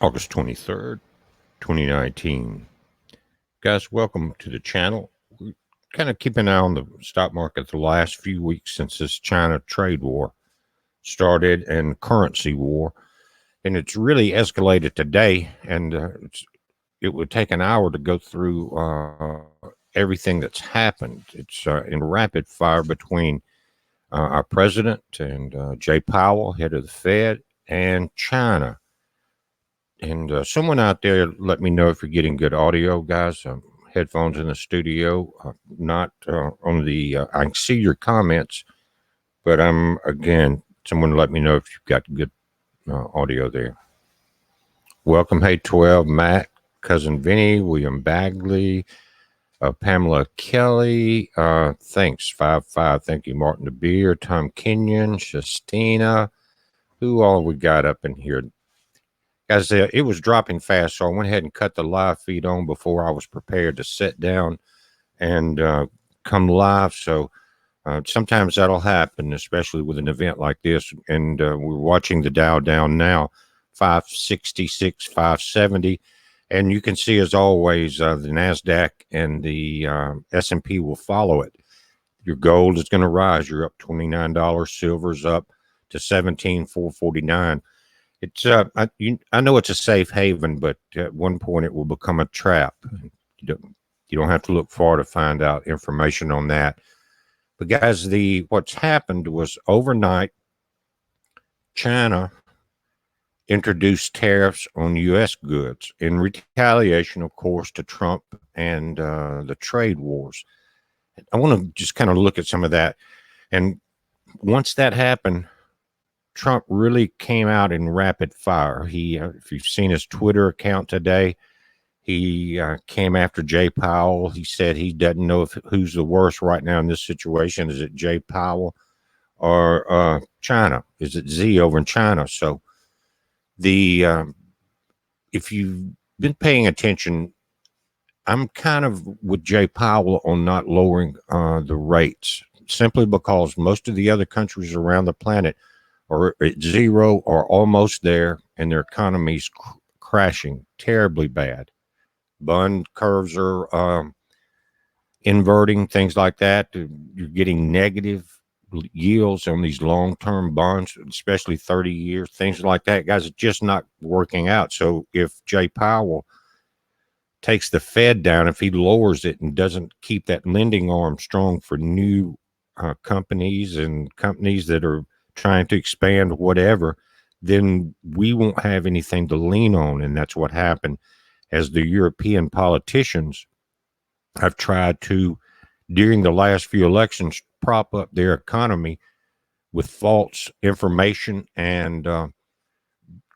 August 23rd, 2019. Guys, welcome to the channel. We kind of keep an eye on the stock market the last few weeks since this China trade war started and currency war. And it's really escalated today. And it would take an hour to go through everything that's happened. It's in rapid fire between our president and Jay Powell, head of the Fed, and China. And someone out there, let me know if you're getting good audio, guys. Headphones in the studio, not on the. I can see your comments, but again, someone let me know if you've got good audio there. Welcome, hey 12, Matt, cousin Vinny, William Bagley, Pamela Kelly. Thanks 5-5. Thank you, Martin DeBeer, Tom Kenyon, Shastina. Who all we got up in here? Guys, it was dropping fast, so I went ahead and cut the live feed on before I was prepared to sit down and come live. So sometimes that'll happen, especially with an event like this. And we're watching the Dow Down now, 566, 570. And you can see, as always, the NASDAQ and the S&P will follow it. Your gold is going to rise. You're up $29. Silver's up to $17,449. It's I know it's a safe haven, but at one point it will become a trap. You don't have to look far to find out information on that. But guys, what's happened was overnight, China introduced tariffs on U.S. goods in retaliation, of course, to Trump and the trade wars. I want to just kind of look at some of that. And once that happened, Trump really came out in rapid fire. He, if you've seen his Twitter account today, he came after Jay Powell. He said he doesn't know who's the worst right now in this situation. Is it Jay Powell or China? Is it Z over in China? So if you've been paying attention, I'm kind of with Jay Powell on not lowering the rates, simply because most of the other countries around the planet are at zero or almost there, and their economy's crashing terribly bad. Bond curves are inverting, things like that. You're getting negative yields on these long-term bonds, especially 30 years, things like that. Guys, it's just not working out. So if Jay Powell takes the Fed down, if he lowers it and doesn't keep that lending arm strong for new companies and companies that are trying to expand whatever, then we won't have anything to lean on. And that's what happened as the European politicians have tried to, during the last few elections, prop up their economy with false information and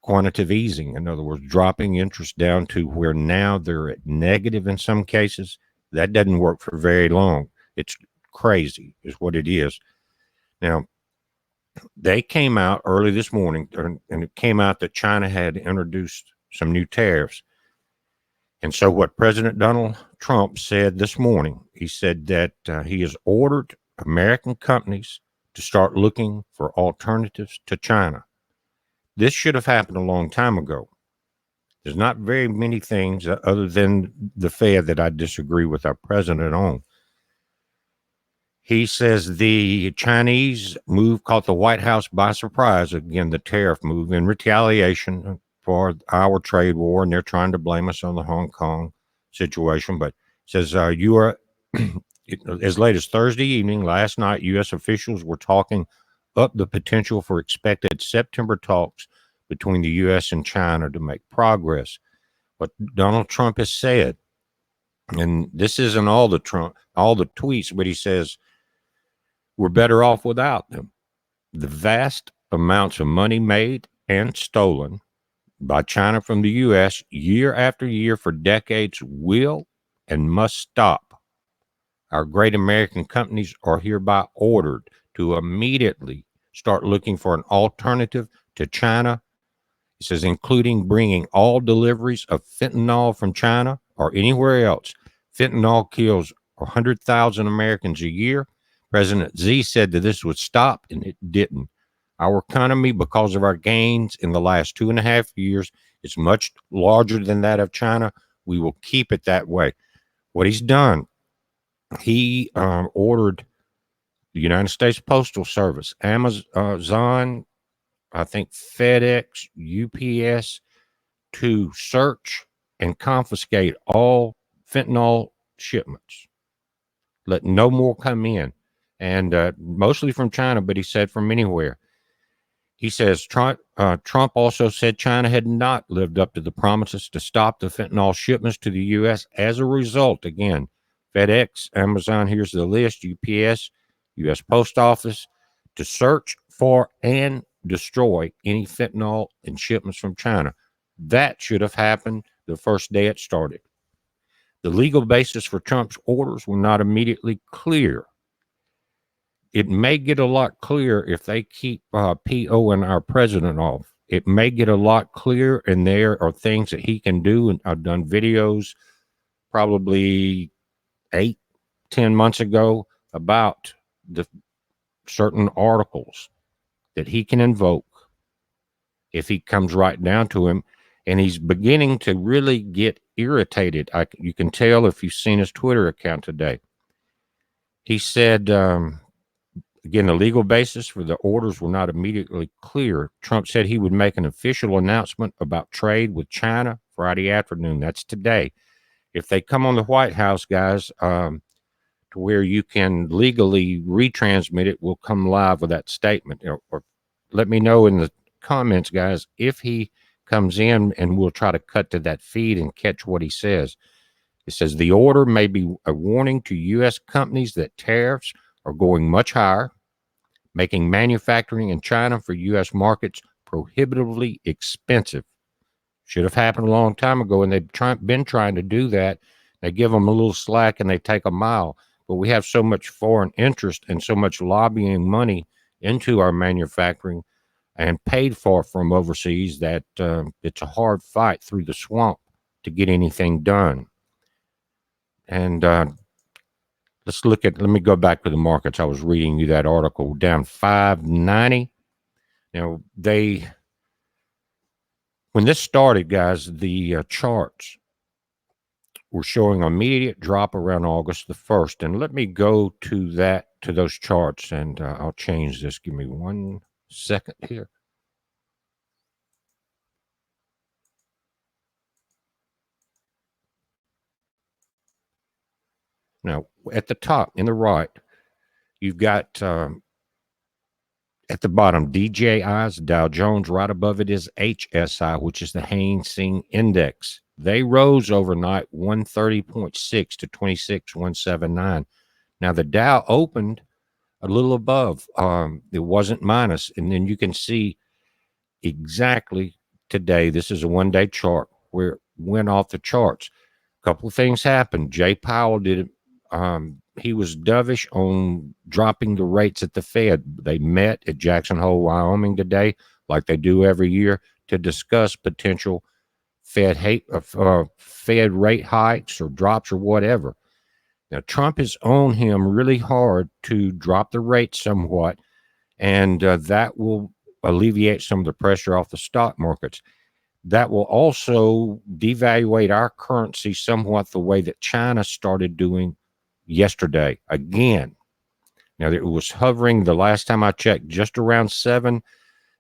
quantitative easing. In other words, dropping interest down to where now they're at negative in some cases. That doesn't work for very long. It's crazy is what it is. Now, they came out early this morning, and it came out that China had introduced some new tariffs. And so what President Donald Trump said this morning, he said that he has ordered American companies to start looking for alternatives to China. This should have happened a long time ago. There's not very many things other than the Fed that I disagree with our president on. He says the Chinese move caught the White House by surprise. Again, the tariff move in retaliation for our trade war, and they're trying to blame us on the Hong Kong situation. But says you are as late as Thursday evening, last night, U.S. officials were talking up the potential for expected September talks between the U.S. and China to make progress. What Donald Trump has said, and this isn't all the tweets, but he says, we're better off without them. The vast amounts of money made and stolen by China from the U.S. year after year for decades will and must stop. Our great American companies are hereby ordered to immediately start looking for an alternative to China. It says, including bringing all deliveries of fentanyl from China or anywhere else. Fentanyl kills 100,000 Americans a year. President Xi said that this would stop, and it didn't. Our economy, because of our gains in the last 2.5 years, is much larger than that of China. We will keep it that way. What he's done, he ordered the United States Postal Service, Amazon, I think FedEx, UPS, to search and confiscate all fentanyl shipments. Let no more come in. And mostly from China, but he said from anywhere. He says Trump also said China had not lived up to the promises to stop the fentanyl shipments to the U.S. As a result, again, FedEx, Amazon, here's the list, UPS, U.S. Post Office, to search for and destroy any fentanyl in shipments from China. That should have happened the first day it started. The legal basis for Trump's orders were not immediately clear. It may get a lot clearer if they keep PO and our president off. It may get a lot clearer, and there are things that he can do. And I've done videos probably 8-10 months ago about the certain articles that he can invoke if he comes right down to him. And he's beginning to really get irritated. You can tell if you've seen his Twitter account today. He said, again, the legal basis for the orders were not immediately clear. Trump said he would make an official announcement about trade with China Friday afternoon. That's today. If they come on the White House, guys, to where you can legally retransmit it, we'll come live with that statement. Or let me know in the comments, guys, if he comes in, and we'll try to cut to that feed and catch what he says. It says the order may be a warning to U.S. companies that tariffs are going much higher, making manufacturing in China for U.S. markets prohibitively expensive. Should have happened a long time ago, and they've been trying to do that. They give them a little slack and they take a mile. But we have so much foreign interest and so much lobbying money into our manufacturing and paid for from overseas that it's a hard fight through the swamp to get anything done. And let me go back to the markets. I was reading you that article, down 590. Now, when this started, guys, the charts were showing an immediate drop around August the 1st. And let me go to those charts, and I'll change this. Give me 1 second here. Now, at the top in the right, you've got at the bottom DJI's Dow Jones. Right above it is HSI, which is the Hang Seng Index. They rose overnight 130.6 to 26,179. Now, the Dow opened a little above. It wasn't minus. And then you can see exactly today, this is a one-day chart where it went off the charts. A couple of things happened. Jay Powell did he was dovish on dropping the rates at the Fed. They met at Jackson Hole, Wyoming today, like they do every year, to discuss potential Fed rate hikes or drops or whatever. Now, Trump has on him really hard to drop the rate somewhat, and that will alleviate some of the pressure off the stock markets. That will also devaluate our currency somewhat, the way that China started doing yesterday again. Now, it was hovering the last time I checked just around 7,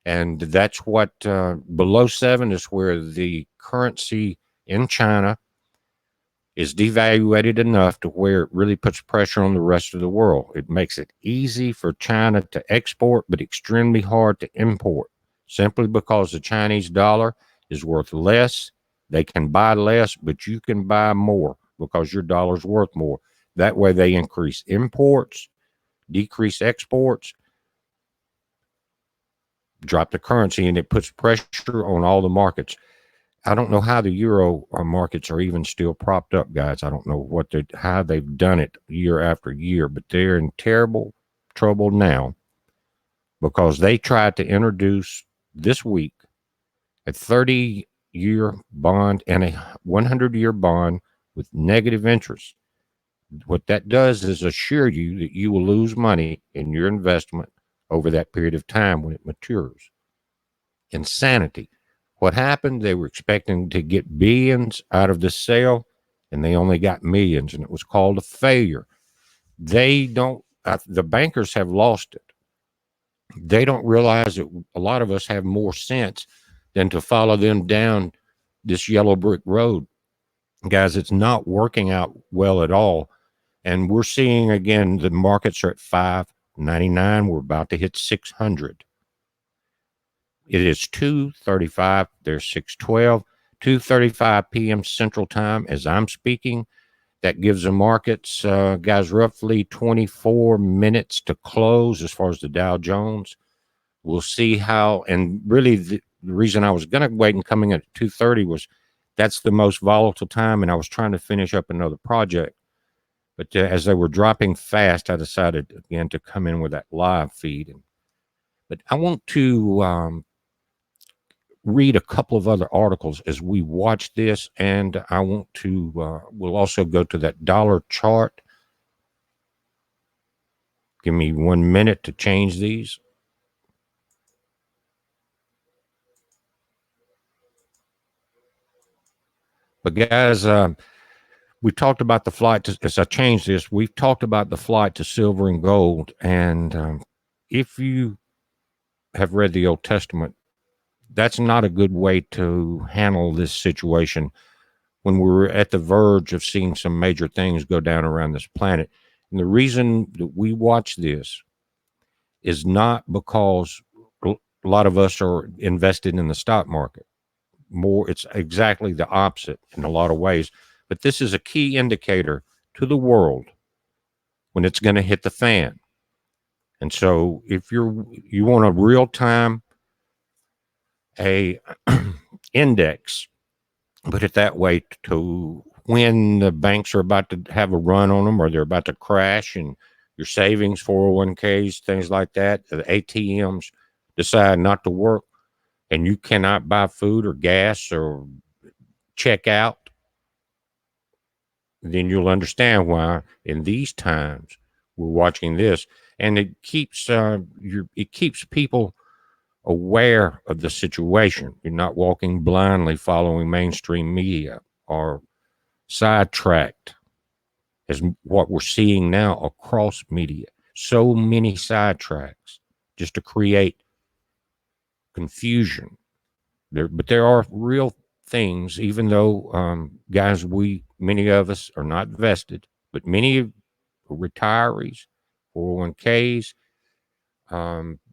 and that's what below 7 is where the currency in China is devaluated enough to where it really puts pressure on the rest of the world. It makes it easy for China to export, but extremely hard to import, simply because the Chinese dollar is worth less. They can buy less, but you can buy more because your dollar's worth more. That way they increase imports, decrease exports, drop the currency, and it puts pressure on all the markets. I don't know how the euro markets are even still propped up, guys. I don't know how they've done it year after year, but they're in terrible trouble now because they tried to introduce this week a 30-year bond and a 100-year bond with negative interest. What that does is assure you that you will lose money in your investment over that period of time when it matures. Insanity. What happened? They were expecting to get billions out of the sale, and they only got millions, and it was called a failure. They don't, the bankers have lost it. They don't realize that a lot of us have more sense than to follow them down this yellow brick road. Guys, it's not working out well at all. And we're seeing again, the markets are at 599. We're about to hit 600. It is 2:35. There's 6:12, 2:35 p.m. Central Time as I'm speaking. That gives the markets, guys, roughly 24 minutes to close as far as the Dow Jones. We'll see how, and really the reason I was going to wait and coming at 2:30 was that's the most volatile time, and I was trying to finish up another project. But as they were dropping fast, I decided again to come in with that live feed. But I want to read a couple of other articles as we watch this, and I want to, we'll also go to that dollar chart. Give me 1 minute to change these. But guys, we talked about the flight to, as I changed this, we've talked about the flight to silver and gold. And if you have read the Old Testament, that's not a good way to handle this situation when we're at the verge of seeing some major things go down around this planet. And the reason that we watch this is not because a lot of us are invested in the stock market. More, it's exactly the opposite in a lot of ways. But this is a key indicator to the world when it's going to hit the fan. And so if you want a real time, a index, put it that way, to when the banks are about to have a run on them or they're about to crash, and your savings, 401ks, things like that, the ATMs decide not to work, and you cannot buy food or gas or check out, then you'll understand why in these times we're watching this. And it keeps it keeps people aware of the situation. You're not walking blindly following mainstream media or sidetracked as what we're seeing now across media. So many sidetracks just to create confusion. But there are real things, even though, guys, many of us are not vested, but many retirees, 401ks,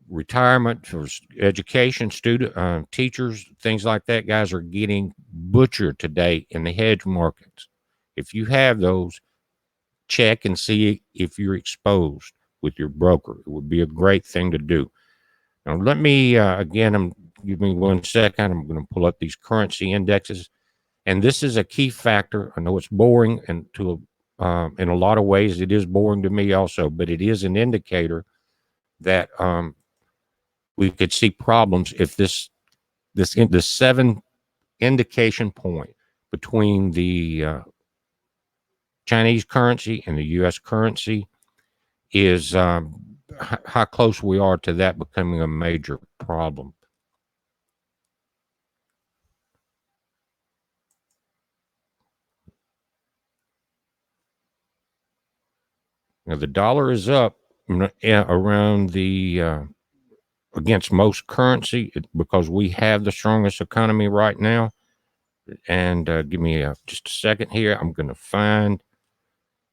retirement for education, student, teachers, things like that, guys, are getting butchered today in the hedge markets. If you have those, check and see if you're exposed with your broker. It would be a great thing to do. Now, let me, again, give me 1 second. I'm going to pull up these currency indexes. And this is a key factor. I know it's boring, and in a lot of ways, it is boring to me also, but it is an indicator that we could see problems if the 7 indication point between the Chinese currency and the U.S. currency is how close we are to that becoming a major problem. Now, the dollar is up around the against most currency because we have the strongest economy right now. And give me just a second here. I'm going to find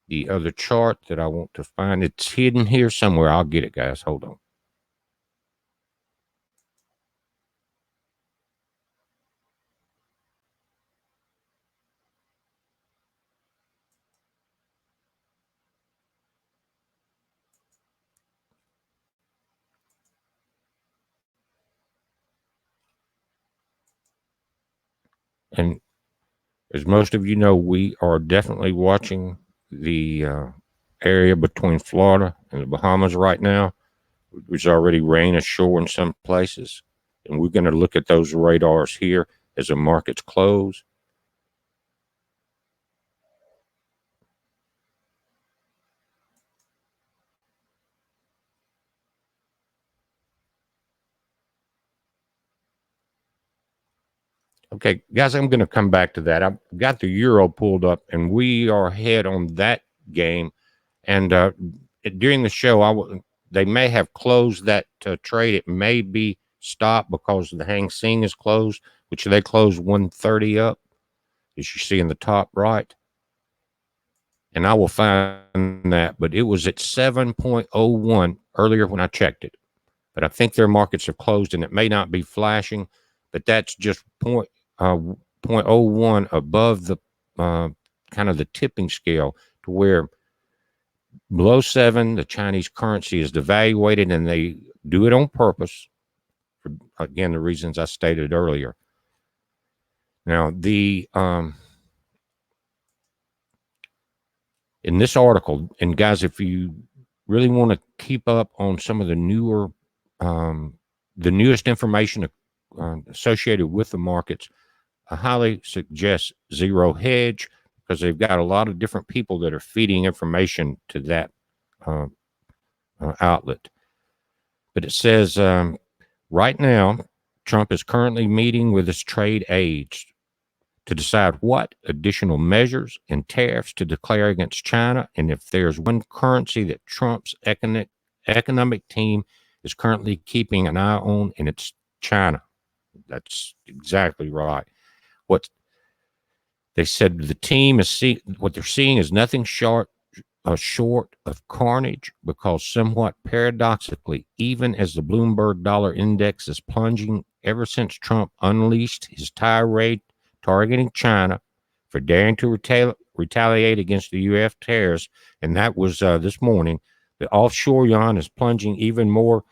the other chart that I want to find. It's hidden here somewhere. I'll get it, guys. Hold on. And as most of you know, we are definitely watching the area between Florida and the Bahamas right now. There's already rain ashore in some places. And we're going to look at those radars here as the markets close. Okay, guys, I'm going to come back to that. I've got the euro pulled up, and we are ahead on that game. And during the show, they may have closed that trade. It may be stopped because the Hang Seng is closed, which they closed 130 up, as you see in the top right. And I will find that, but it was at 7.01 earlier when I checked it. But I think their markets have closed, and it may not be flashing, but that's just uh, 0.01 above the kind of the tipping scale, to where below 7, the Chinese currency is devaluated, and they do it on purpose for, again, the reasons I stated earlier. Now, in this article, and guys, if you really want to keep up on some of the newest information associated with the markets, I highly suggest Zero Hedge, because they've got a lot of different people that are feeding information to that outlet. But it says right now, Trump is currently meeting with his trade aides to decide what additional measures and tariffs to declare against China. And if there's one currency that Trump's economic team is currently keeping an eye on, and it's China. That's exactly right. What they said, the team is what they're seeing is nothing short of carnage, because somewhat paradoxically, even as the Bloomberg Dollar Index is plunging ever since Trump unleashed his tirade targeting China for daring to retaliate against the U.S. tariffs, and that was this morning, the offshore yuan is plunging even more,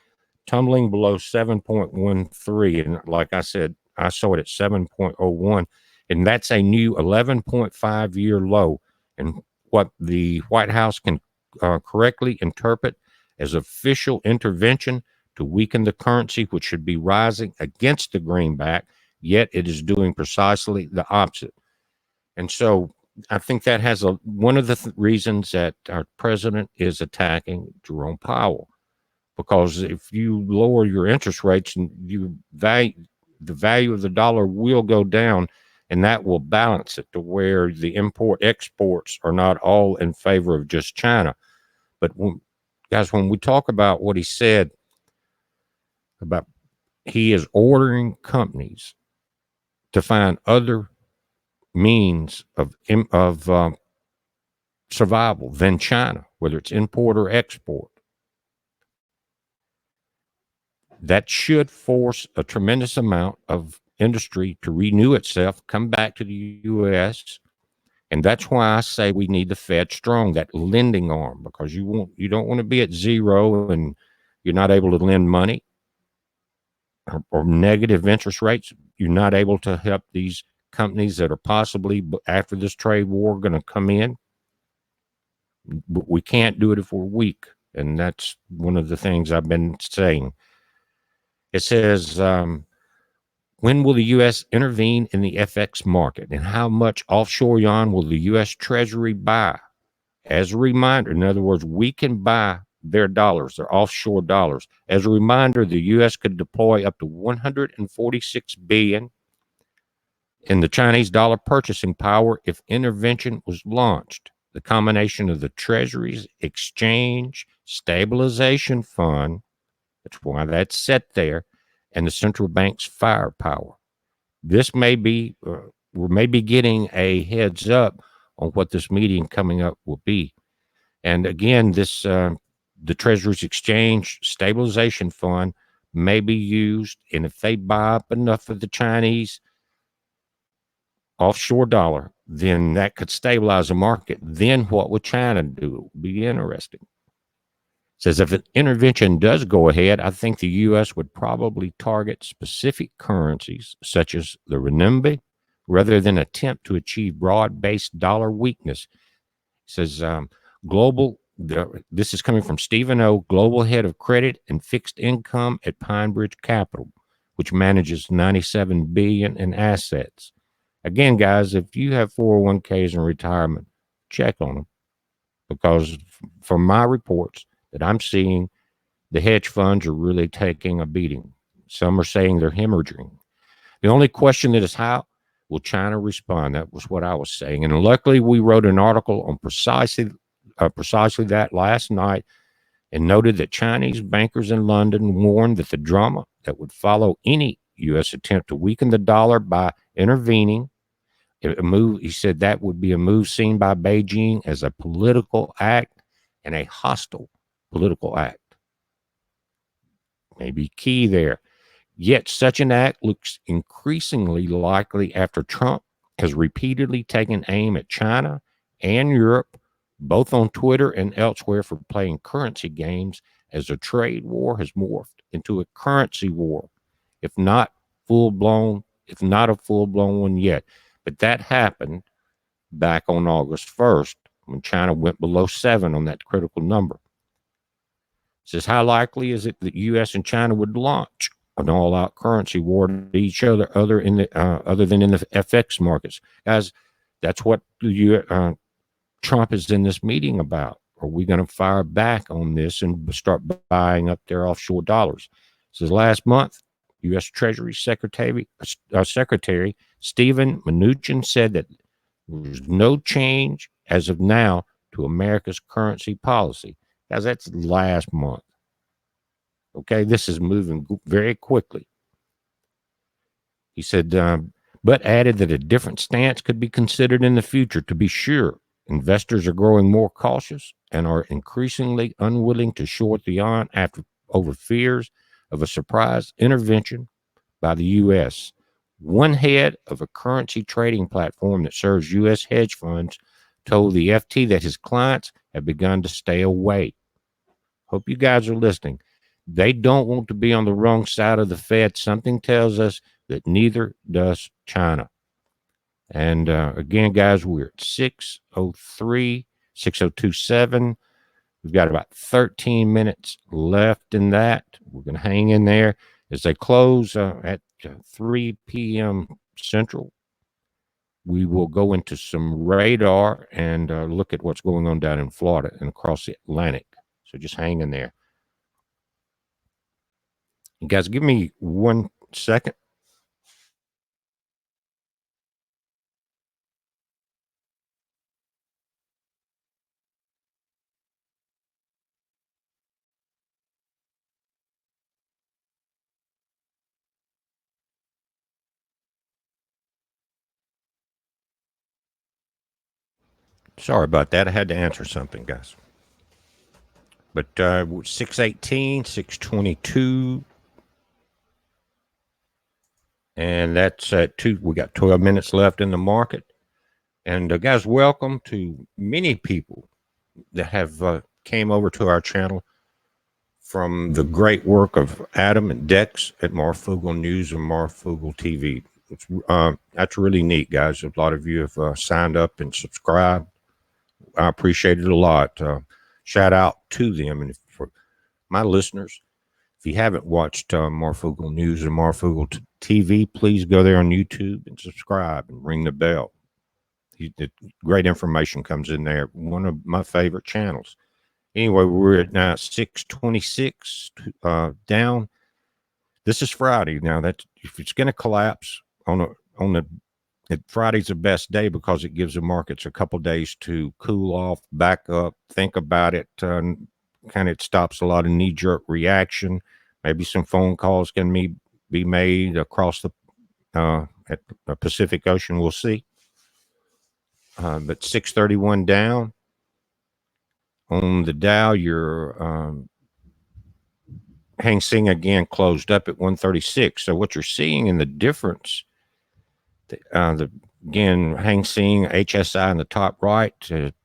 tumbling below 7.13. And like I said, I saw it at 7.01, and that's a new 11.5-year low. And what the White House can correctly interpret as official intervention to weaken the currency, which should be rising against the greenback, yet it is doing precisely the opposite. And so I think that has one of the reasons that our president is attacking Jerome Powell, because if you lower your interest rates, and the value of the dollar will go down, and that will balance it to where the import exports are not all in favor of just China. But guys, when we talk about what he said about he is ordering companies to find other means of survival than China, whether it's import or export, that should force a tremendous amount of industry to renew itself, come back to the U.S. And that's why I say we need the Fed strong, that lending arm, because you don't want to be at zero and you're not able to lend money, or negative interest rates. You're not able to help these companies that are possibly, after this trade war, going to come in. But we can't do it if we're weak. And that's one of the things I've been saying. It says, when will the U.S. intervene in the FX market, and how much offshore yuan will the U.S. Treasury buy? As a reminder, in other words, we can buy their dollars, their offshore dollars. As a reminder, the U.S. could deploy up to $146 billion in the Chinese dollar purchasing power if intervention was launched. The combination of the Treasury's Exchange Stabilization Fund, that's why that's set there, and the central bank's firepower. This may be, we may be getting a heads up on what this meeting coming up will be. And again, this the Treasury's Exchange Stabilization Fund may be used, and if they buy up enough of the Chinese offshore dollar, then that could stabilize the market. Then what would China do? It would be interesting. It says if an intervention does go ahead, I think the U.S. would probably target specific currencies such as the renminbi, rather than attempt to achieve broad-based dollar weakness. It says this is coming from Stephen O., global head of credit and fixed income at Pine Bridge Capital, which manages $97 billion in assets. Again, guys, if you have 401ks in retirement, check on them, because from my reports that I'm seeing, the hedge funds are really taking a beating. Some are saying they're hemorrhaging. The only question that is how Will China respond? That was what I was saying. And luckily, we wrote an article on precisely that last night and noted that Chinese bankers in London warned that the drama that would follow any U.S. attempt to weaken the dollar by intervening, a move, he said that would be a move seen by Beijing as a political act and a hostile political act. Maybe key there. Yet such an act looks increasingly likely after Trump has repeatedly taken aim at China and Europe, both on Twitter and elsewhere, for playing currency games as a trade war has morphed into a currency war, if not a full-blown one yet. But that happened back on August 1st when China went below 7 on that critical number. It says, how likely is it that U.S. and China would launch an all-out currency war to each other other than in the FX markets? Guys, that's what Trump is in this meeting about. Are we going to fire back on this and start buying up their offshore dollars? It says last month, U.S. Treasury Secretary Stephen Mnuchin said that there's no change as of now to America's currency policy. Guys, that's last month. Okay, this is moving very quickly. He said, but added that a different stance could be considered in the future. To be sure, investors are growing more cautious and are increasingly unwilling to short the yuan over fears of a surprise intervention by the U.S. One head of a currency trading platform that serves U.S. hedge funds told the FT that his clients have begun to stay away. Hope you guys are listening. They don't want to be on the wrong side of the Fed. Something tells us that neither does China. And again, guys, we're at 6:03, 6:027. We've got about 13 minutes left in that. We're going to hang in there as they close at 3 p.m. Central. We will go into some radar and look at what's going on down in Florida and across the Atlantic. So just hang in there. You guys, give me 1 second. Sorry about that. I had to answer something, guys. But 6:18, 6:22. And that's at 2. We got 12 minutes left in the market. And guys, welcome to many people that have came over to our channel from the great work of Adam and Dex at Marfugel News and Marfugel TV. That's really neat, guys. A lot of you have signed up and subscribed. I appreciate it a lot. Shout out to them. And for my listeners, if you haven't watched Marfugel News and Marfugel TV, please go there on YouTube and subscribe and ring the bell. Great information comes in there. One of my favorite channels. Anyway, we're at now 6:26 down. This is Friday. Now, that if it's going to collapse Friday's the best day because it gives the markets a couple days to cool off, back up, think about it. Kind of stops a lot of knee-jerk reaction. Maybe some phone calls can be made across the Pacific Ocean. We'll see. But 631 down on the Dow. Your Hang Seng again closed up at 136. So what you're seeing in the difference, again, Hang Seng HSI in the top right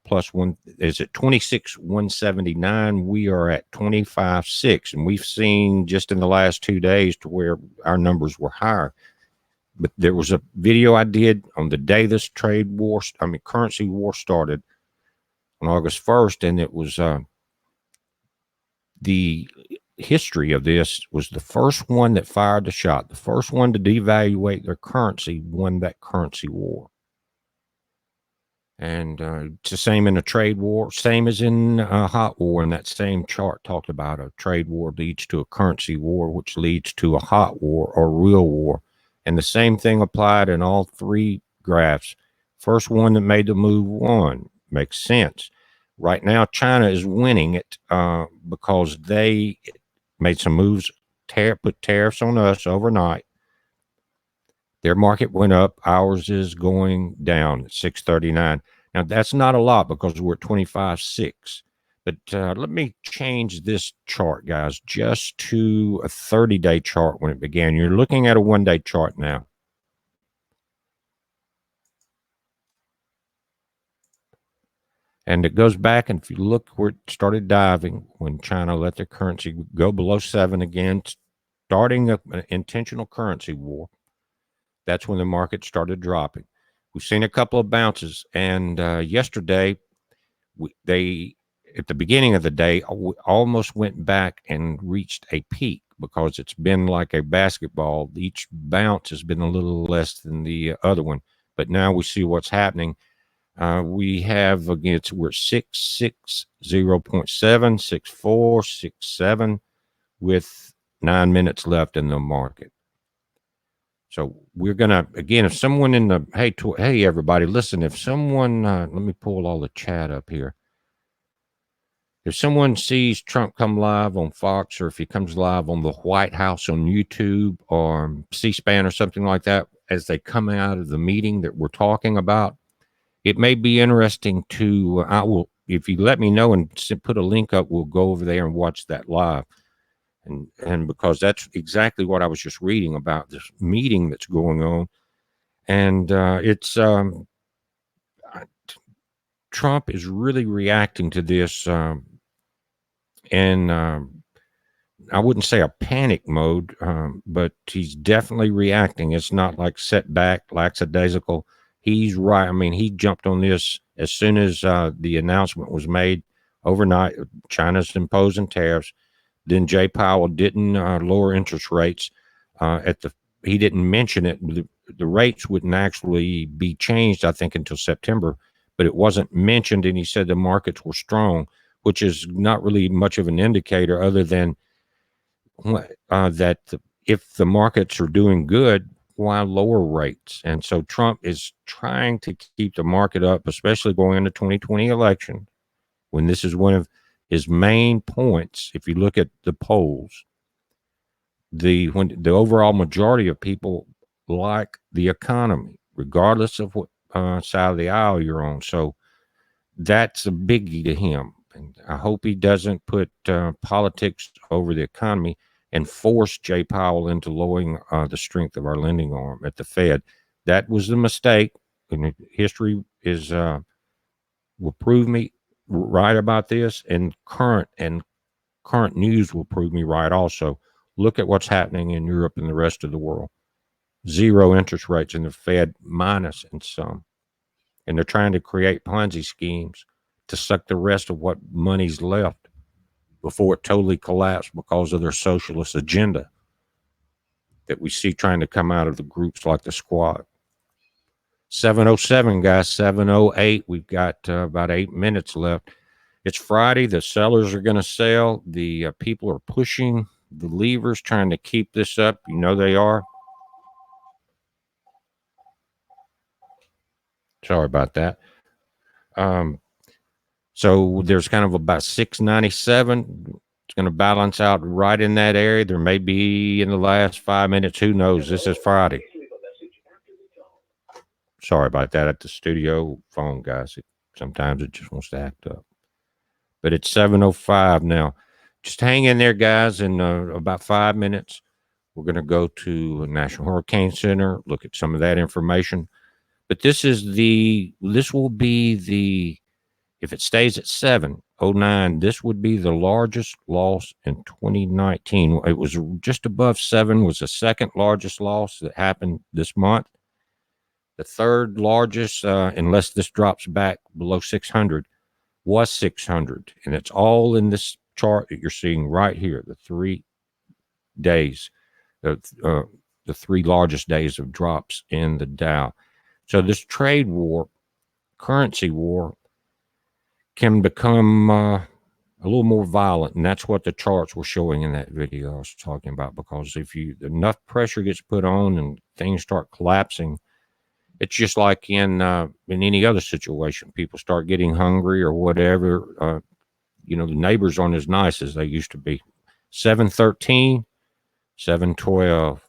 plus one is at 26,179. We are at 25.6, and we've seen just in the last 2 days to where our numbers were higher. But there was a video I did on the day this currency war started on August 1st, and it was the history of this was the first one that fired the shot. The first one to devaluate their currency won that currency war. And it's the same in a trade war, same as in a hot war. And that same chart talked about a trade war leads to a currency war, which leads to a hot war or real war. And the same thing applied in all three graphs. First one that made the move won. Makes sense. Right now, China is winning it because they made some moves, put tariffs on us overnight. Their market went up. Ours is going down at 639. Now, that's not a lot because we're at 25.6. But let me change this chart, guys, just to a 30-day chart when it began. You're looking at a one-day chart now. And it goes back, and if you look where it started diving, when China let their currency go below 7 again, starting an intentional currency war, that's when the market started dropping. We've seen a couple of bounces, and yesterday, they at the beginning of the day almost went back and reached a peak because it's been like a basketball. Each bounce has been a little less than the other one, but now we see what's happening. We have again, we're 660.7, 64, 67 with 9 minutes left in the market. So we're gonna again, if someone in the hey everybody, listen, if someone let me pull all the chat up here. If someone sees Trump come live on Fox, or if he comes live on the White House on YouTube or C-SPAN or something like that, as they come out of the meeting that we're talking about, it may be interesting to, I will, if you let me know and put a link up, we'll go over there and watch that live. And because that's exactly what I was just reading about, this meeting that's going on. And it's, Trump is really reacting to this, and I wouldn't say a panic mode, but he's definitely reacting. It's not like set back, lackadaisical. He's right. I mean, he jumped on this as soon as the announcement was made overnight. China's imposing tariffs. Then Jay Powell didn't lower interest rates. He didn't mention it. The rates wouldn't actually be changed, I think, until September, but it wasn't mentioned. And he said the markets were strong, which is not really much of an indicator other than that if the markets are doing good, why lower rates? And so Trump is trying to keep the market up, especially going into 2020 election, when this is one of his main points. If you look at the polls, when the overall majority of people like the economy, regardless of what side of the aisle you're on. So that's a biggie to him. And I hope he doesn't put politics over the economy and force Jay Powell into lowering the strength of our lending arm at the Fed. That was the mistake, and history is will prove me right about this, and current news will prove me right also. Look at what's happening in Europe and the rest of the world. Zero interest rates in the Fed, minus in some. And they're trying to create Ponzi schemes to suck the rest of what money's left before it totally collapsed because of their socialist agenda that we see trying to come out of the groups like the Squad. 707, guys, 708. We've got about 8 minutes left. It's Friday. The sellers are going to sell. The people are pushing the levers, trying to keep this up. You know they are. Sorry about that. So there's kind of about 697. It's going to balance out right in that area. There may be in the last 5 minutes. Who knows? This is Friday. Sorry about that at the studio phone, guys. Sometimes it just wants to act up. But it's 7:05 now. Just hang in there, guys. In about 5 minutes, we're going to go to National Hurricane Center, look at some of that information. But this will be the, if it stays at 709, this would be the largest loss in 2019. It was just above 7, was the second largest loss that happened this month. The third largest, unless this drops back below 600, was 600. And it's all in this chart that you're seeing right here, the 3 days, the 3 largest days of drops in the Dow. So this trade war, currency war, can become a little more violent, and that's what the charts were showing in that video I was talking about. Because if you enough pressure gets put on and things start collapsing, it's just like in any other situation. People start getting hungry or whatever. The neighbors aren't as nice as they used to be. 713, 712.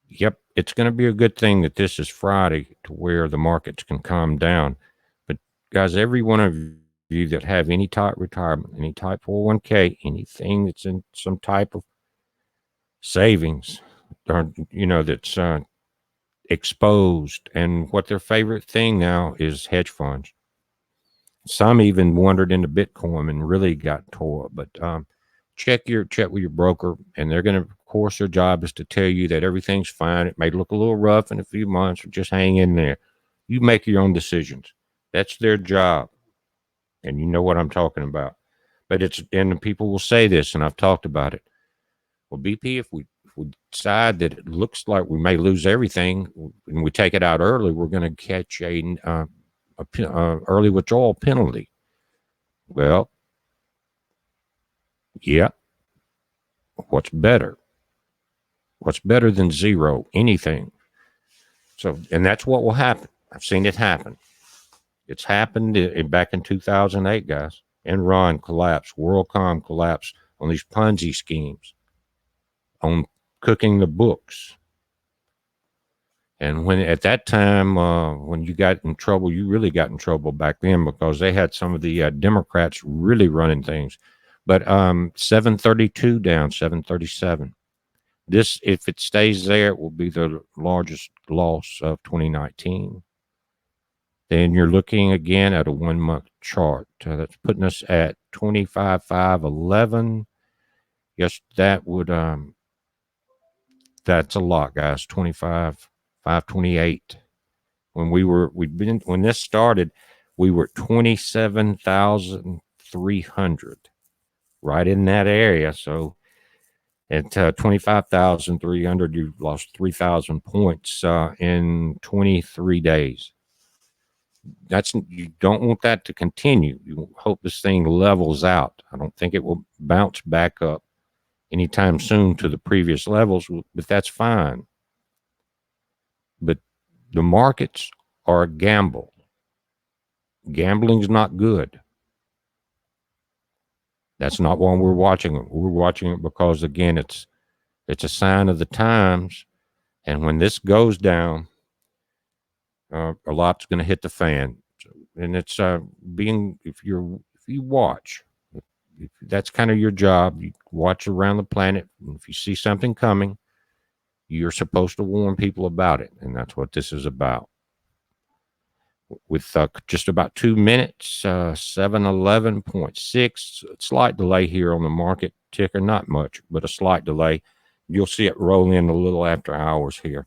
Yep, it's going to be a good thing that this is Friday to where the markets can calm down. But guys, every one of you that have any type retirement, any type 401k, anything that's in some type of savings, or that's exposed, and what their favorite thing now is hedge funds. Some even wandered into Bitcoin and really got tore up. But check with your broker, and they're going to, of course, their job is to tell you that everything's fine. It may look a little rough in a few months, or just hang in there. You make your own decisions. That's their job, and you know what I'm talking about. But and people will say this, and I've talked about it. Well, BP, if we decide that it looks like we may lose everything and we take it out early, we're going to catch a early withdrawal penalty. Well, yeah. What's better? What's better than zero? Anything. So, and that's what will happen. I've seen it happen. It's happened back in 2008, guys. Enron collapsed, WorldCom collapsed on these Ponzi schemes, on cooking the books. And when at that time, when you got in trouble, you really got in trouble back then, because they had some of the Democrats really running things. But 732 down, 737. This, if it stays there, it will be the largest loss of 2019. Then you're looking again at a 1 month chart. That's putting us at 25,511. Yes, that would that's a lot, guys. 25,528. When this started, we were 27,300, right in that area. So at 25,300, you've lost 3,000 points in 23 days. You don't want that to continue. You hope this thing levels out. I don't think it will bounce back up anytime soon to the previous levels, but that's fine. But the markets are a gamble. Gambling's not good. That's not why we're watching it. We're watching it because, again, it's a sign of the times. And when this goes down, a lot's going to hit the fan. And it's if you watch, if that's kind of your job. You watch around the planet. And if you see something coming, you're supposed to warn people about it. And that's what this is about. With just about 2 minutes, 711.6, slight delay here on the market ticker, not much, but a slight delay. You'll see it roll in a little after hours here.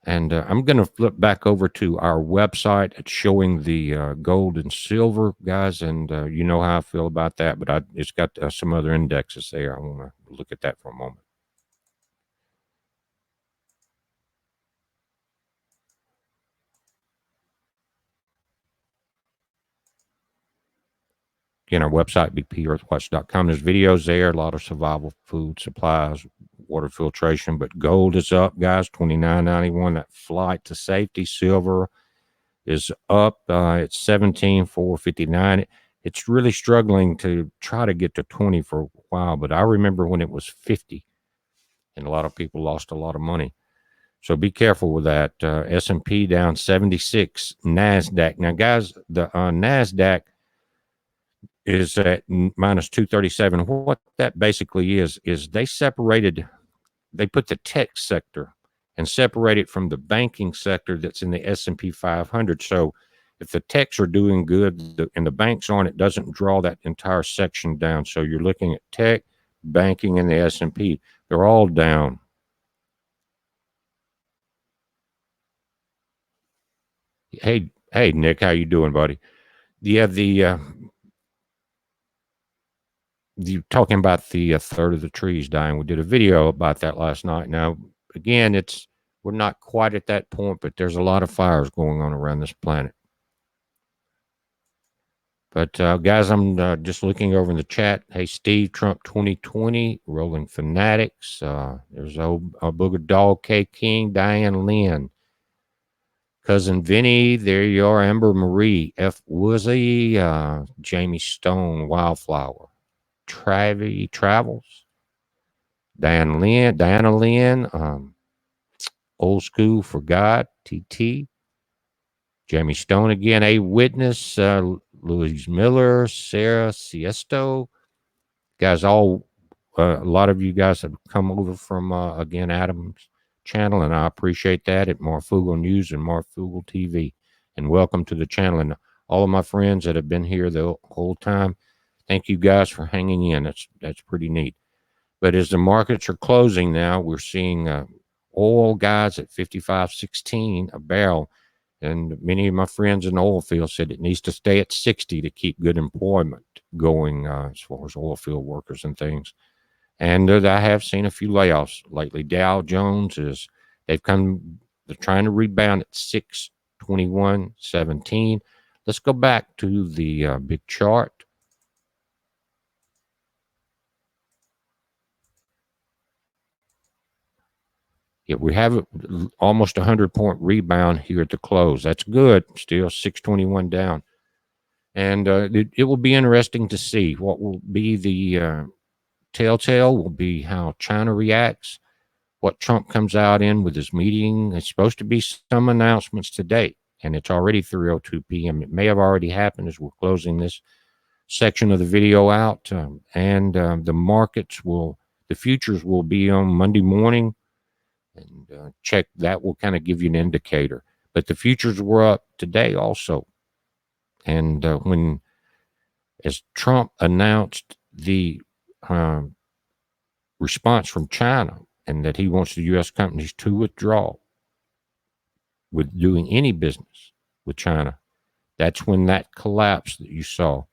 And I'm going to flip back over to our website. It's showing the gold and silver, guys, and you know how I feel about that, but it's got some other indexes there. I want to look at that for a moment. Again, our website, bpearthwatch.com. There's videos there, a lot of survival food supplies, water filtration, but gold is up, guys, $29.91. That flight to safety. Silver is up. It's 17,459. It's really struggling to try to get to 20 for a while, but I remember when it was 50, and a lot of people lost a lot of money. So be careful with that. S&P down 76. NASDAQ. Now, guys, the NASDAQ is at minus 237. What that basically is they put the tech sector and separate it from the banking sector that's in the S&P 500. So if the techs are doing good and the banks aren't, it doesn't draw that entire section down. So you're looking at tech, banking, and the S&P. They're all down. Hey, Nick, how you doing, buddy? Yeah, you talking about the third of the trees dying. We did a video about that last night. Now, again, we're not quite at that point, but there's a lot of fires going on around this planet. But guys, I'm just looking over in the chat. Hey, Steve, Trump 2020, Rolling Fanatics. There's old Booger Dog, K King, Diane Lynn, Cousin Vinny. There you are, Amber Marie, F. Woozy, Jamie Stone, Wildflower, Travi Travels, Diana Lynn, Old School for God, TT, Jamie Stone again, A Witness, Louise Miller, Sarah Siesto. Guys, a lot of you guys have come over from, again, Adam's channel, and I appreciate that at Marfugal News and Marfugal TV. And welcome to the channel. And all of my friends that have been here the whole time, thank you guys for hanging in. That's pretty neat. But as the markets are closing now, we're seeing oil guys at 55.16 a barrel. And many of my friends in the oil field said it needs to stay at 60 to keep good employment going as far as oil field workers and things. And I have seen a few layoffs lately. Dow Jones they're trying to rebound at 621.17. Let's go back to the big chart. Yeah, we have almost 100-point rebound here at the close. That's good. Still 621 down. And it will be interesting to see what will be the telltale will be how China reacts, what Trump comes out in with his meeting. It's supposed to be some announcements today, and it's already 3:02 p.m. It may have already happened as we're closing this section of the video out. And the futures will be on Monday morning, and check that will kind of give you an indicator. But the futures were up today also. And as Trump announced the response from China and that he wants the U.S. companies to withdraw with doing any business with China, that's when that collapse that you saw.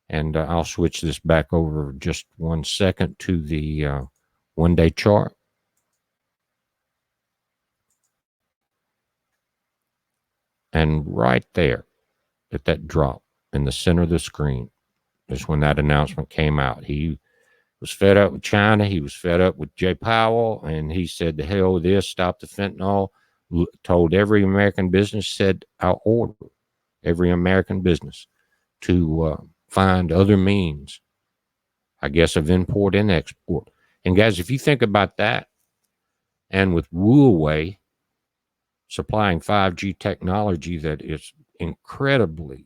And I'll switch this back over just 1 second to the one-day chart. And right there at that drop in the center of the screen is when that announcement came out. He was fed up with China. He was fed up with Jay Powell, and he said, "The hell with this, stop the fentanyl." Told every American business, said, "I'll order every American business to find other means, I guess, of import and export." And guys, if you think about that, and with Huawei supplying 5G technology that is incredibly,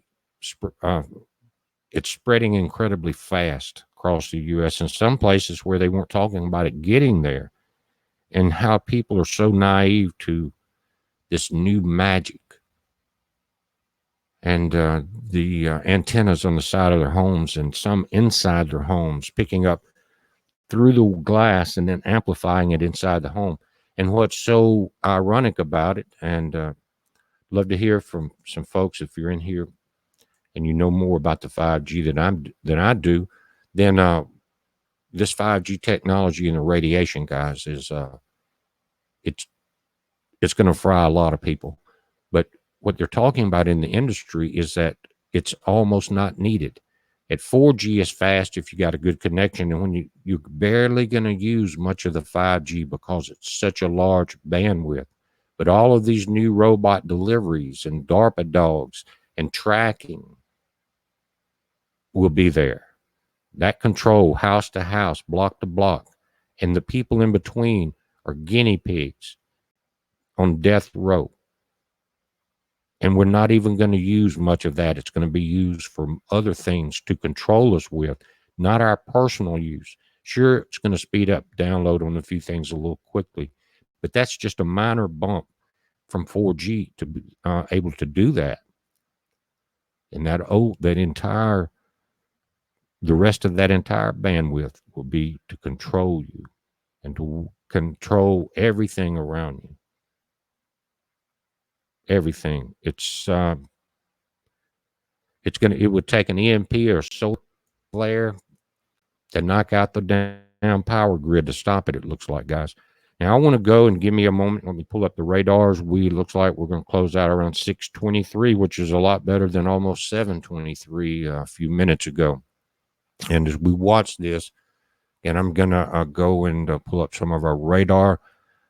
it's spreading incredibly fast across the U.S. in some places where they weren't talking about it getting there, and how people are so naive to this new magic. And the antennas on the side of their homes and some inside their homes picking up through the glass and then amplifying it inside the home. And what's so ironic about it, and love to hear from some folks if you're in here and you know more about the 5G than I do, then this 5G technology and the radiation, guys, is it's going to fry a lot of people. But what they're talking about in the industry is that it's almost not needed. At 4G is fast if you got a good connection, and when you're barely going to use much of the 5G because it's such a large bandwidth. But all of these new robot deliveries and DARPA dogs and tracking will be there. That control, house to house, block to block, and the people in between are guinea pigs on death row. And we're not even going to use much of that. It's going to be used for other things to control us with, not our personal use. Sure, it's going to speed up download on a few things a little quickly, but that's just a minor bump from 4G to be able to do that. And the rest of that entire bandwidth will be to control you and to control everything around you. Everything. It would take an EMP or solar flare to knock out the damn power grid to stop it. It looks like, guys. Now I want to go and give me a moment. Let me pull up the radars. Looks like we're going to close out around 6:23, which is a lot better than almost 7:23 a few minutes ago. And as we watch this, and I'm going to go and pull up some of our radar.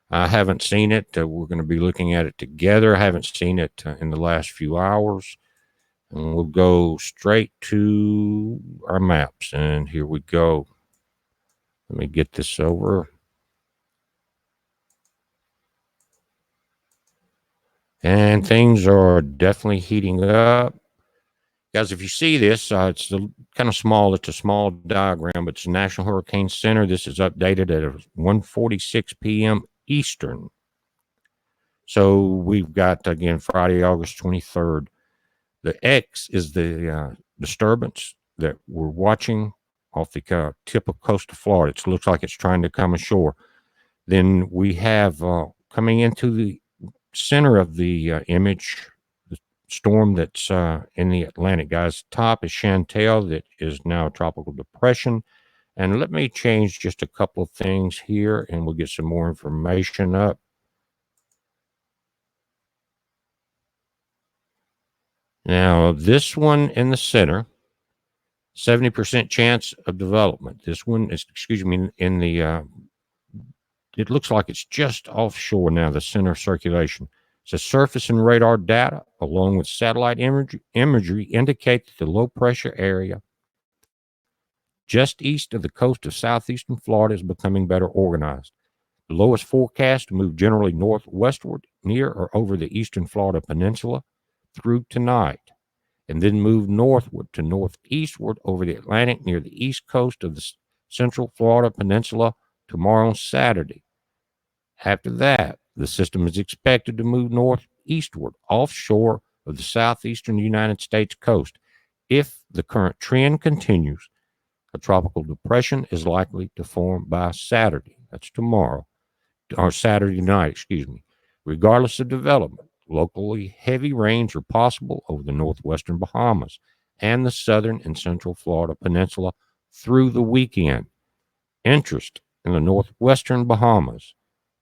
I haven't seen it. We're going to be looking at it together. I haven't seen it in the last few hours. And we'll go straight to our maps. And here we go. Let me get this over. And things are definitely heating up. Guys, if you see this, it's kind of small. It's a small diagram, but it's the National Hurricane Center. This is updated at 1:46 p.m. Eastern. So we've got, again, Friday, August 23rd. The X is the disturbance that we're watching off the tip of coastal Florida. It looks like it's trying to come ashore. Then we have coming into the center of the image, the storm that's in the Atlantic, guys. Top is Chantel, that is now a tropical depression. And let me change just a couple of things here, and we'll get some more information up. Now, this one in the center, 70% chance of development. This one is, in the, it looks like it's just offshore now, the center of circulation. So surface and radar data, along with satellite imagery indicate that the low pressure area just east of the coast of southeastern Florida is becoming better organized. The low is forecast to move generally northwestward near or over the eastern Florida peninsula through tonight, and then move northward to northeastward over the Atlantic near the east coast of the central Florida peninsula tomorrow, Saturday. After that, the system is expected to move northeastward offshore of the southeastern United States coast. If the current trend continues, a tropical depression is likely to form by Saturday. That's tomorrow, or Saturday night, Regardless of development, locally heavy rains are possible over the northwestern Bahamas and the southern and central Florida peninsula through the weekend. Interest in the northwestern Bahamas,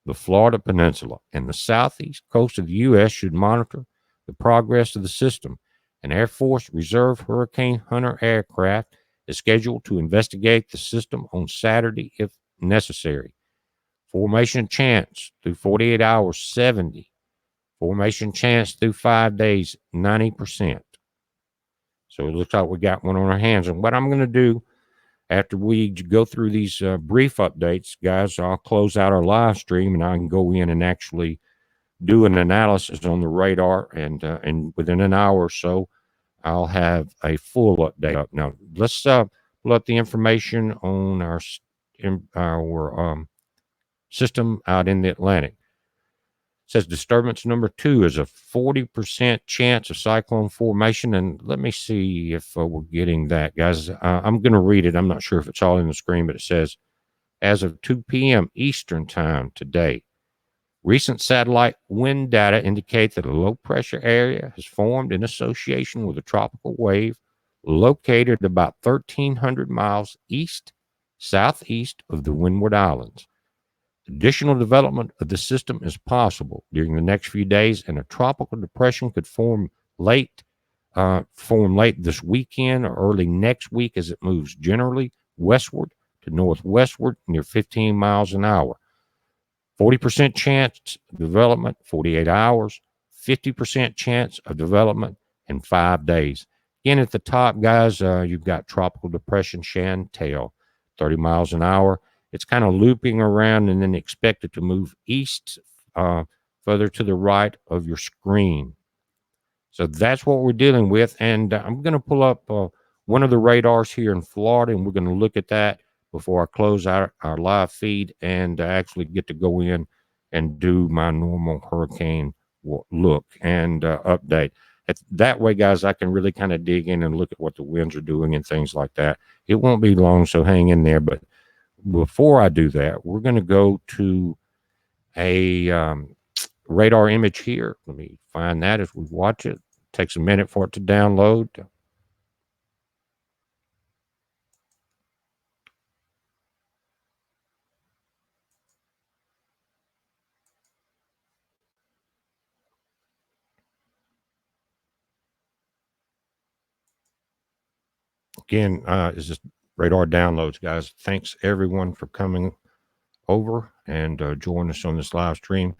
the Florida peninsula, and the southeast coast of the U.S. should monitor the progress of the system. An Air Force Reserve Hurricane Hunter aircraft is scheduled to investigate the system on Saturday if necessary. Formation chance through 48 hours, 70. Formation chance through 5 days, 90%. So it looks like we got one on our hands. And what I'm going to do after we go through these brief updates, guys, I'll close out our live stream and I can go in and actually do an analysis on the radar. And within an hour or so, I'll have a full update up. Now, let's pull up the information on our system out in the Atlantic. It says disturbance number 2 is a 40% chance of cyclone formation. And let me see if we're getting that, guys. I'm going to read it. I'm not sure if it's all in the screen, but it says, as of 2 p.m. Eastern time today, recent satellite wind data indicate that a low pressure area has formed in association with a tropical wave located about 1,300 miles southeast of the Windward Islands. Additional development of the system is possible during the next few days, and a tropical depression could form late this weekend or early next week as it moves generally westward to northwestward near 15 miles an hour. 40% chance of development, 48 hours, 50% chance of development in 5 days. Again, at the top, guys, you've got Tropical Depression Chantel, 30 miles an hour. It's kind of looping around and then expected to move east further to the right of your screen. So that's what we're dealing with. And I'm going to pull up one of the radars here in Florida, and we're going to look at that before I close out our live feed and actually get to go in and do my normal hurricane look and update. That way, guys, I can really kind of dig in and look at what the winds are doing and things like that. It won't be long, so hang in there. But before I do that, we're going to go to a radar image here. Let me find that as we watch it. It takes a minute for it to download. again, is this radar downloads, guys. Thanks everyone for coming over and join us on this live stream.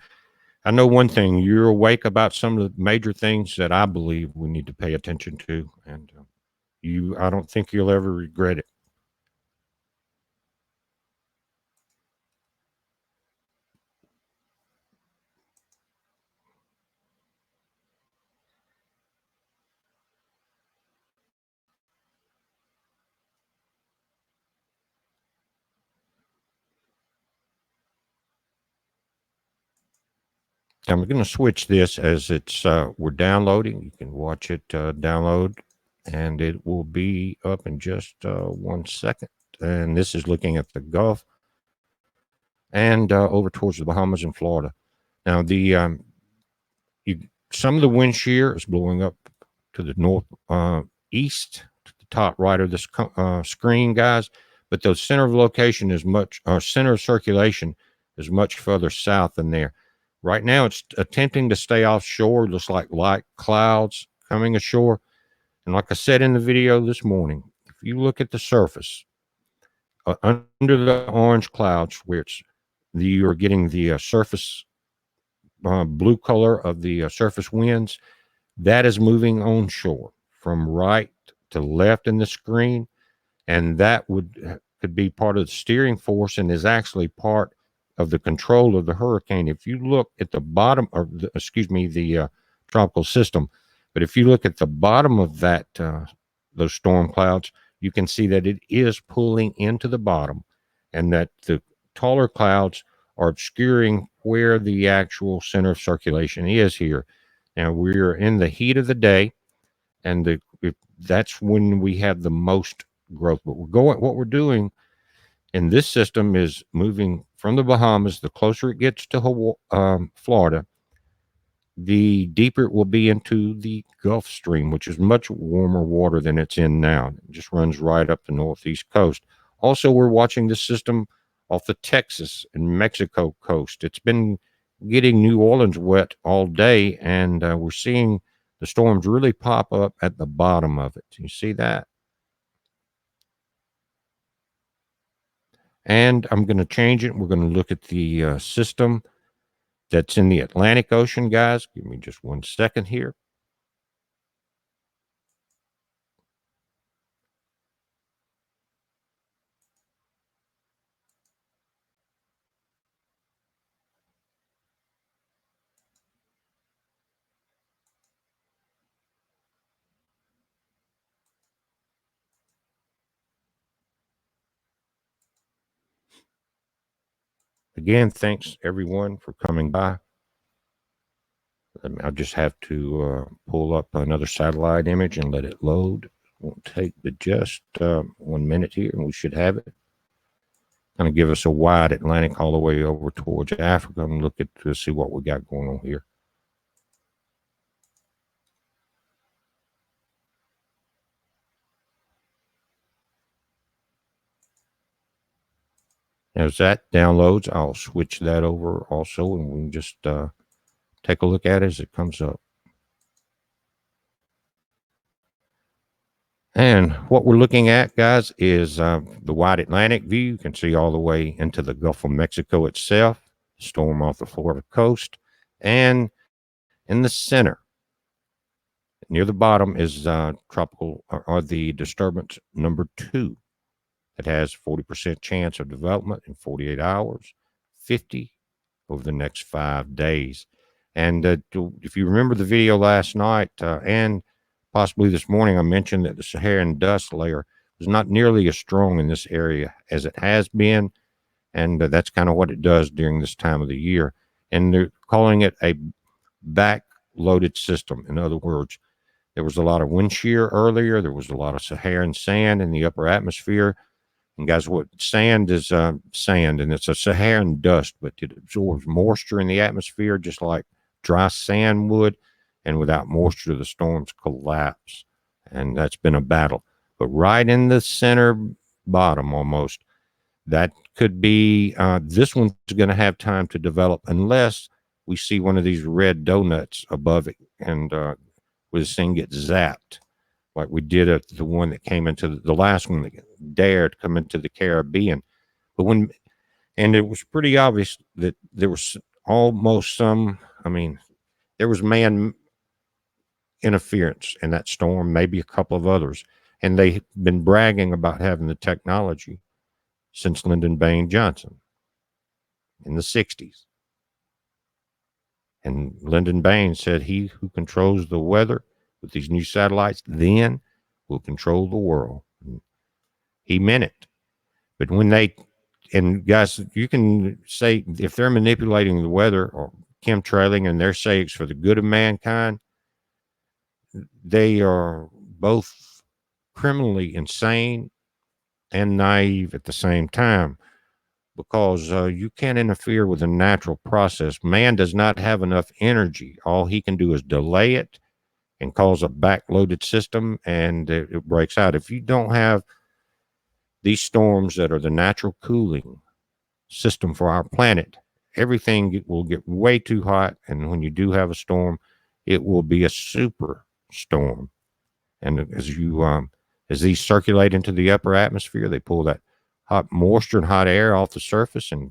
I know one thing, you're awake about some of the major things that I believe we need to pay attention to, and I don't think you'll ever regret it. I'm going to switch this as it's we're downloading. You can watch it download, and it will be up in just 1 second. And this is looking at the Gulf and over towards the Bahamas and Florida. Now, some of the wind shear is blowing up to the north east, to the top right of this screen, guys. But the center of location is center of circulation is much further south than there. Right now, it's attempting to stay offshore, looks like light clouds coming ashore. And like I said in the video this morning, if you look at the surface, under the orange clouds, where you're getting the surface blue color of the surface winds, that is moving onshore from right to left in the screen. And that could be part of the steering force and is actually part of the control of the hurricane. If you look at the bottom of the tropical system, but if you look at the bottom of that, those storm clouds, you can see that it is pulling into the bottom, and that the taller clouds are obscuring where the actual center of circulation is here. Now we're in the heat of the day, and that's when we have the most growth. But what we're doing in this system is moving from the Bahamas. The closer it gets to Florida, the deeper it will be into the Gulf Stream, which is much warmer water than it's in now. It just runs right up the northeast coast. Also, we're watching the system off the Texas and Mexico coast. It's been getting New Orleans wet all day, and we're seeing the storms really pop up at the bottom of it. You see that? And I'm going to change it. We're going to look at the system that's in the Atlantic Ocean, guys. Give me just 1 second here. Again, thanks everyone for coming by. I'll just have to pull up another satellite image and let it load. Won't take but just 1 minute here, and we should have it. Kind of give us a wide Atlantic all the way over towards Africa, and look to see what we got going on here. As that downloads, I'll switch that over also, and we can just take a look at it as it comes up. And what we're looking at, guys, is the wide Atlantic view. You can see all the way into the Gulf of Mexico itself, storm off the Florida coast, and in the center, near the bottom, is tropical or the disturbance number 2. It has 40% chance of development in 48 hours, 50 over the next 5 days. And if you remember the video last night and possibly this morning, I mentioned that the Saharan dust layer was not nearly as strong in this area as it has been. And that's kind of what it does during this time of the year. And they're calling it a back-loaded system. In other words, there was a lot of wind shear earlier. There was a lot of Saharan sand in the upper atmosphere. And guys, what sand is sand, and it's a Saharan dust, but it absorbs moisture in the atmosphere just like dry sand would. And without moisture, the storms collapse. And that's been a battle. But right in the center bottom almost, that could be, this one's going to have time to develop unless we see one of these red donuts above it and where this thing gets zapped. like we did at the one that came into the last one that dared come into the Caribbean. But and it was pretty obvious that there was almost some, I mean, there was man interference in that storm, maybe a couple of others. And they've been bragging about having the technology since Lyndon Baines Johnson in the 60s. And Lyndon Baines said, he who controls the weather with these new satellites then will control the world. And he meant it. But when and guys, you can say if they're manipulating the weather or chemtrailing and they're saying it's for the good of mankind, they are both criminally insane and naive at the same time, because you can't interfere with a natural process. Man does not have enough energy. All he can do is delay it and cause a backloaded system, and it breaks out. If you don't have these storms that are the natural cooling system for our planet, everything will get way too hot, and when you do have a storm, it will be a super storm. And as these circulate into the upper atmosphere, they pull that hot moisture and hot air off the surface, and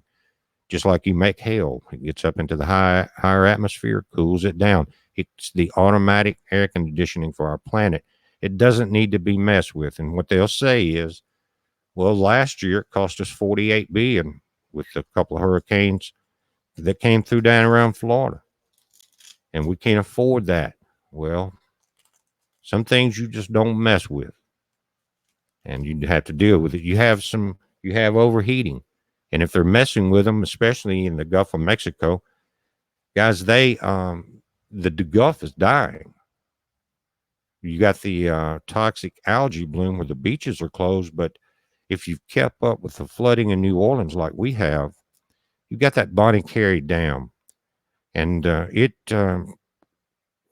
just like you make hail, it gets up into the higher atmosphere, cools it down. It's the automatic air conditioning for our planet. It doesn't need to be messed with. And what they'll say is, well, last year it cost us $48 billion with a couple of hurricanes that came through down around Florida, and we can't afford that. Well, some things you just don't mess with, and you have to deal with it. You have overheating, and if they're messing with them, especially in the Gulf of Mexico, guys, the Gulf is dying. You got the toxic algae bloom where the beaches are closed, but if you've kept up with the flooding in New Orleans like we have, you've got that Bonnie Carey Dam, and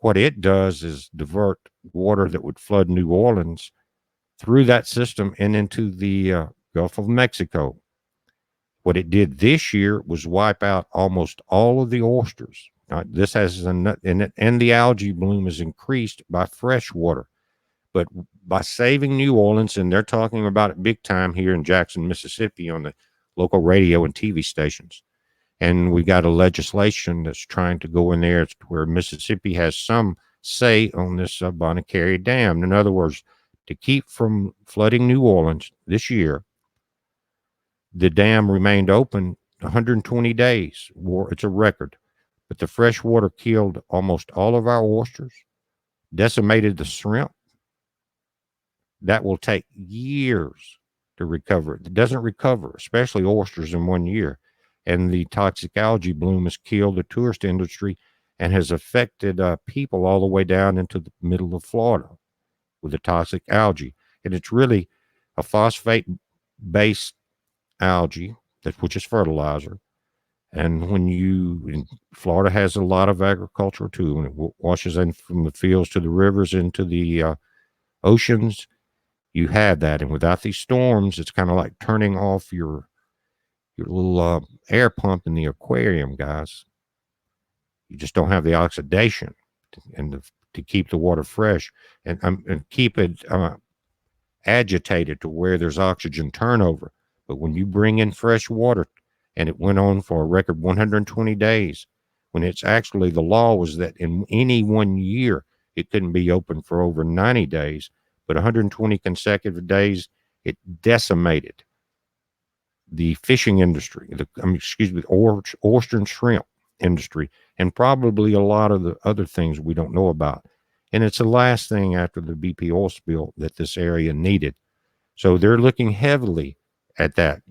what it does is divert water that would flood New Orleans through that system and into the Gulf of Mexico. What it did this year was wipe out almost all of the oysters. This has and the algae bloom is increased by fresh water. But by saving New Orleans, and they're talking about it big time here in Jackson, Mississippi, on the local radio and TV stations. And we got a legislation that's trying to go in there where Mississippi has some say on this Bonnie Carey Dam. In other words, to keep from flooding New Orleans this year, the dam remained open 120 days. It's a record. But the fresh water killed almost all of our oysters, decimated the shrimp. That will take years to recover. It doesn't recover, especially oysters, in 1 year. And the toxic algae bloom has killed the tourist industry and has affected people all the way down into the middle of Florida with the toxic algae. And it's really a phosphate-based algae, which is fertilizer. And Florida has a lot of agriculture too, and it washes in from the fields to the rivers into the oceans. You have that, and without these storms, it's kind of like turning off your little air pump in the aquarium, guys. You just don't have the oxidation to keep the water fresh and keep it agitated to where there's oxygen turnover. But when you bring in fresh water, and it went on for a record 120 days, when it's actually the law was that in any 1 year, it couldn't be open for over 90 days, but 120 consecutive days, it decimated the fishing industry, the oyster and shrimp industry, and probably a lot of the other things we don't know about. And it's the last thing after the BP oil spill that this area needed. So they're looking heavily at that.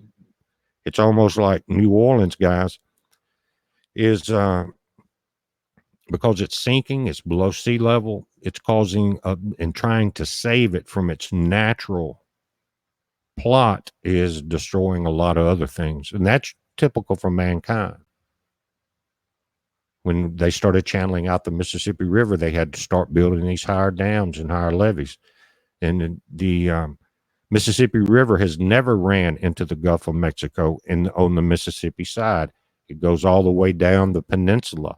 It's almost like New Orleans, guys, is because it's sinking, it's below sea level, it's causing and trying to save it from its natural plot is destroying a lot of other things. And that's typical for mankind. When they started channeling out the Mississippi River, they had to start building these higher dams and higher levees. And the Mississippi River has never ran into the Gulf of Mexico on the Mississippi side. It goes all the way down the peninsula,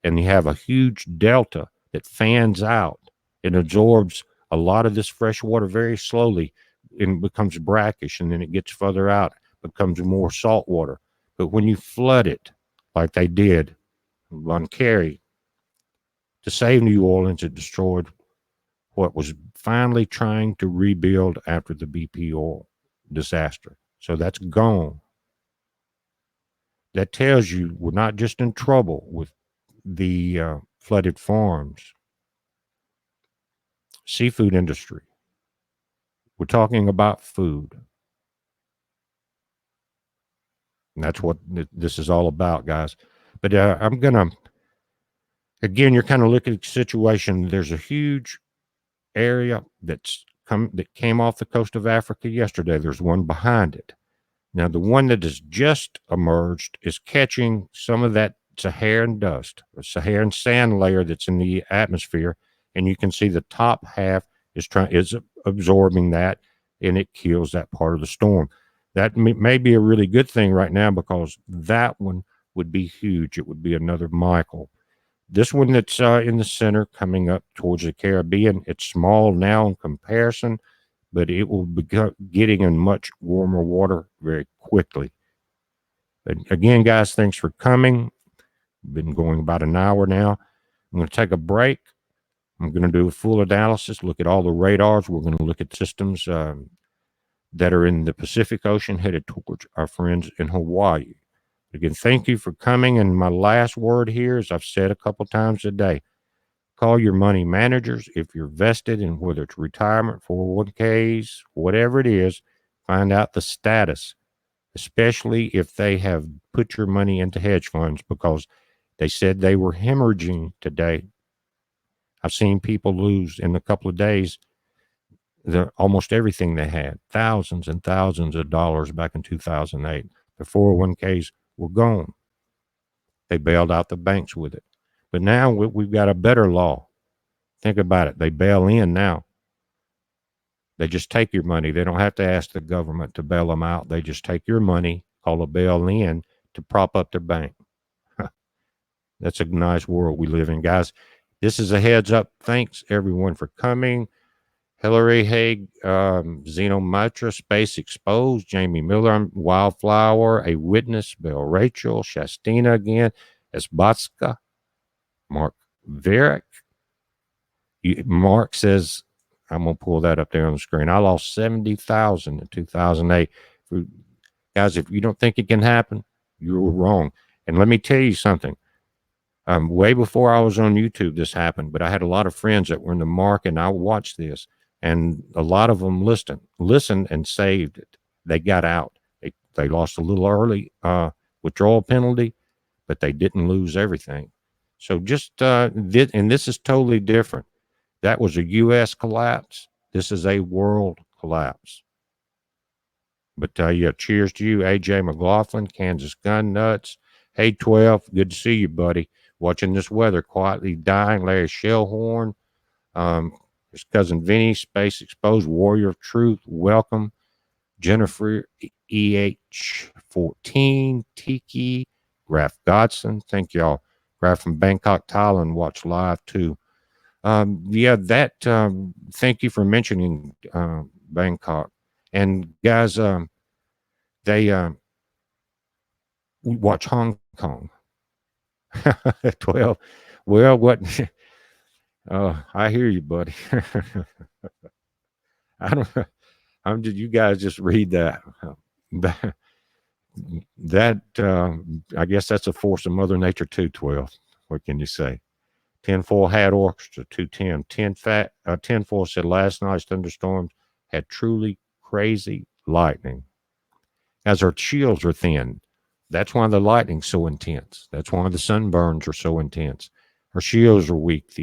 and you have a huge delta that fans out and absorbs a lot of this fresh water very slowly and becomes brackish, and then it gets further out, becomes more salt water. But when you flood it, like they did on Kerry, to save New Orleans, it destroyed what was finally trying to rebuild after the BP oil disaster. So that's gone. That tells you we're not just in trouble with the flooded farms, seafood industry. We're talking about food. And that's what this is all about, guys. But I'm going to, again, you're kind of looking at the situation. There's a huge area that came off the coast of Africa yesterday. There's one behind it. Now, the one that has just emerged is catching some of that Saharan dust, the Saharan sand layer that's in the atmosphere, and you can see the top half is absorbing that, and it kills that part of the storm. That may be a really good thing right now, because that one would be huge. It would be another Michael. This one that's in the center coming up towards the Caribbean, it's small now in comparison, but it will be getting in much warmer water very quickly. But again, guys, thanks for coming. Been going about an hour now. I'm going to take a break. I'm going to do a full analysis, look at all the radars. We're going to look at systems that are in the Pacific Ocean headed towards our friends in Hawaii. Again, thank you for coming. And my last word here, as I've said a couple times today, call your money managers if you're vested in, whether it's retirement, 401ks, whatever it is. Find out the status, especially if they have put your money into hedge funds, because they said they were hemorrhaging today. I've seen people lose in a couple of days almost everything they had, thousands and thousands of dollars back in 2008. The 401ks were gone. They bailed out the banks with it. But now we've got a better law. Think about it. They bail in now. They just take your money. They don't have to ask the government to bail them out. They just take your money, call a bail in, to prop up their bank. That's a nice world we live in, guys. This is a heads up. Thanks, everyone, for coming. Hillary Haig, Zeno Mitra, Space Exposed, Jamie Miller, Wildflower, A Witness, Bill Rachel, Shastina again, Esbatska, Mark Varick. Mark says, I'm going to pull that up there on the screen. I lost 70,000 in 2008. Guys, if you don't think it can happen, you're wrong. And let me tell you something. Way before I was on YouTube, this happened, but I had a lot of friends that were in the market, and I watched this, and a lot of them listened and saved it. They got out. They lost a little early withdrawal penalty, but they didn't lose everything. So just and this is totally different. That was a U.S. collapse. This is a world collapse. But yeah, cheers to you, AJ McLaughlin, Kansas Gun Nuts. Hey, 12, good to see you, buddy. Watching this weather, quietly dying. Larry Shellhorn, his cousin Vinny, Space Exposed, Warrior of Truth, welcome. Jennifer EH14, Tiki, Graf Godson, thank y'all. Graf from Bangkok, Thailand, watch live too. Yeah, thank you for mentioning Bangkok. And guys, they watch Hong Kong. 12. Well, what? I hear you, buddy. You guys just read that. That I guess that's a force of Mother Nature too. 12. What can you say? 10-4 had orchestra. 210. 10-4 said last night's thunderstorms had truly crazy lightning. As our shields are thin, that's why the lightning's so intense. That's why the sunburns are so intense. Our shields are weak.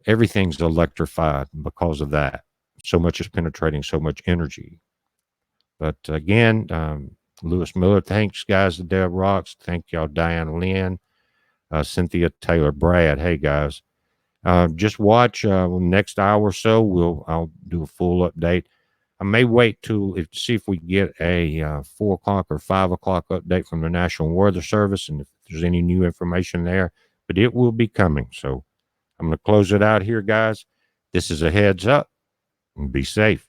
Everything's electrified because of that. So much is penetrating, so much energy. But again, Lewis Miller, thanks, guys. The Dev Rocks. Thank y'all, Diane Lynn, Cynthia Taylor, Brad. Hey, guys. Just watch next hour or so. I'll do a full update. I may wait to see if we get a 4 o'clock or 5 o'clock update from the National Weather Service, and if there's any new information there. But it will be coming. So I'm going to close it out here, guys. This is a heads up. Be safe.